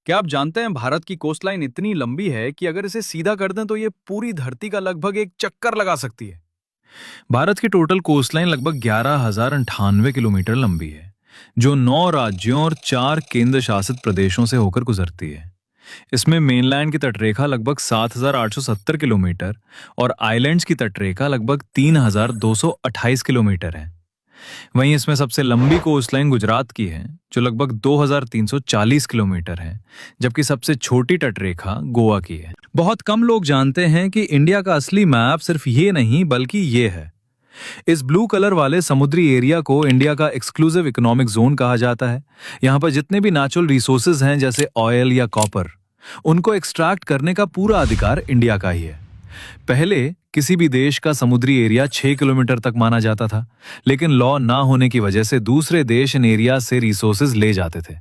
क्या आप जानते हैं भारत की कोस्टलाइन इतनी लंबी है कि अगर इसे सीधा कर दें तो ये पूरी धरती का लगभग एक चक्कर लगा सकती है। भारत की टोटल कोस्टलाइन लगभग 11,098 किलोमीटर लंबी है, जो 9 राज्यों और 4 केंद्र शासित प्रदेशों से होकर गुजरती है। इसमें मेनलैंड की तटरेखा लगभग 7,870 किलोमीटर और आइलैंड्स की तटरेखा लगभग 3,228 किलोमीटर है। वहीं इसमें सबसे लंबी कोस्टलाइन गुजरात की है, जो लगभग 2,340 किलोमीटर है, जबकि सबसे छोटी तटरेखा गोवा की है। बहुत कम लोग जानते हैं कि इंडिया का असली मैप सिर्फ ये नहीं बल्कि ये है। इस ब्लू कलर वाले समुद्री एरिया को इंडिया का एक्सक्लूसिव इकोनॉमिक जोन कहा जाता है। यहाँ पर जितने भी नेचुरल रिसोर्सेज हैं, जैसे ऑयल या कॉपर, उनको एक्सट्रैक्ट करने का पूरा अधिकार इंडिया का ही है। पहले किसी भी देश का समुद्री एरिया 6 किलोमीटर तक माना जाता था, लेकिन लॉ ना होने की वजह से दूसरे देश इन एरिया से रिसोर्सेज ले जाते थे।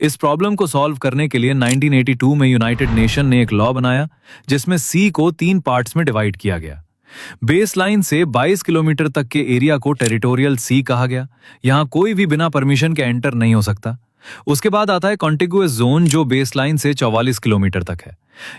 इस प्रॉब्लम को सॉल्व करने के लिए 1982 में यूनाइटेड नेशन ने एक लॉ बनाया, जिसमें सी को 3 पार्ट्स में डिवाइड किया गया। बेस लाइन से 22 किलोमीटर तक के एरिया को टेरिटोरियल सी कहा गया। यहां कोई भी बिना परमिशन के एंटर नहीं हो सकता। उसके बाद आता है कॉन्टिगुअस जोन, जो बेस लाइन से 44 किलोमीटर तक है।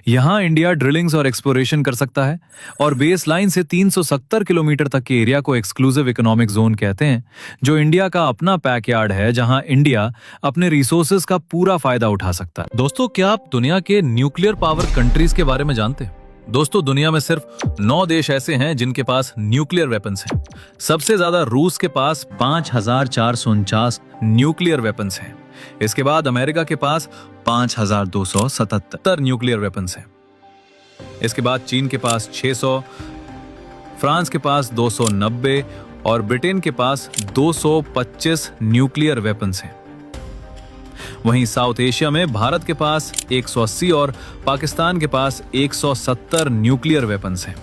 यहां इंडिया ड्रिलिंग्स और एक्सप्लोरेशन कर सकता है। और बेस लाइन से 370 किलोमीटर तक के एरिया को एक्सक्लूसिव इकोनॉमिक जोन कहते हैं, जो इंडिया का अपना बैकयार्ड है, जहां इंडिया अपने रिसोर्सेज का पूरा फायदा उठा सकता है। दोस्तों, क्या आप दुनिया के न्यूक्लियर पावर कंट्रीज के बारे में जानते हैं? दोस्तों, दुनिया में सिर्फ 9 देश ऐसे हैं जिनके पास न्यूक्लियर वेपन्स हैं। सबसे ज्यादा रूस के पास 5,449 न्यूक्लियर वेपन्स हैं। इसके बाद अमेरिका के पास 5,277 न्यूक्लियर वेपन्स हैं। इसके बाद चीन के पास 600, फ्रांस के पास 290 और ब्रिटेन के पास 225 न्यूक्लियर वेपन्स हैं। वहीं साउथ एशिया में भारत के पास 180 और पाकिस्तान के पास 170 न्यूक्लियर वेपन्स हैं।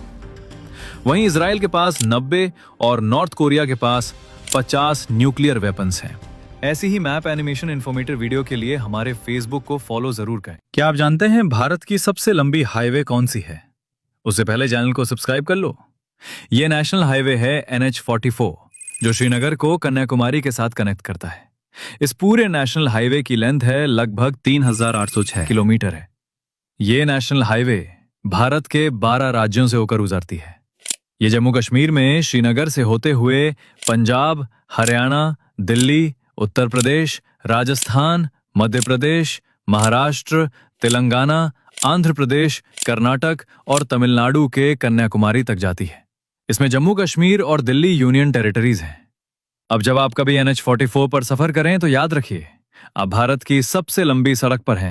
वहीं इजराइल के पास 90 और नॉर्थ कोरिया के पास 50 न्यूक्लियर वेपन्स हैं। ऐसी ही मैप एनिमेशन इन्फॉर्मेटिव वीडियो के लिए हमारे फेसबुक को फॉलो जरूर करें। क्या आप जानते हैं भारत की सबसे लंबी हाईवे कौन सी है? उससे पहले चैनल को सब्सक्राइब कर लो। यह नेशनल हाईवे है NH44, जो श्रीनगर को कन्याकुमारी के साथ कनेक्ट करता है। इस पूरे नेशनल हाईवे की लेंथ है लगभग 3,806 किलोमीटर है। ये नेशनल हाईवे भारत के 12 राज्यों से होकर गुजरती है। ये जम्मू कश्मीर में श्रीनगर से होते हुए पंजाब, हरियाणा, दिल्ली, उत्तर प्रदेश, राजस्थान, मध्य प्रदेश, महाराष्ट्र, तेलंगाना, आंध्र प्रदेश, कर्नाटक और तमिलनाडु के कन्याकुमारी तक जाती है। इसमें जम्मू कश्मीर और दिल्ली यूनियन टेरिटरीज हैं। अब जब आप कभी NH44 पर सफर करें तो याद रखिए, आप भारत की सबसे लंबी सड़क पर हैं।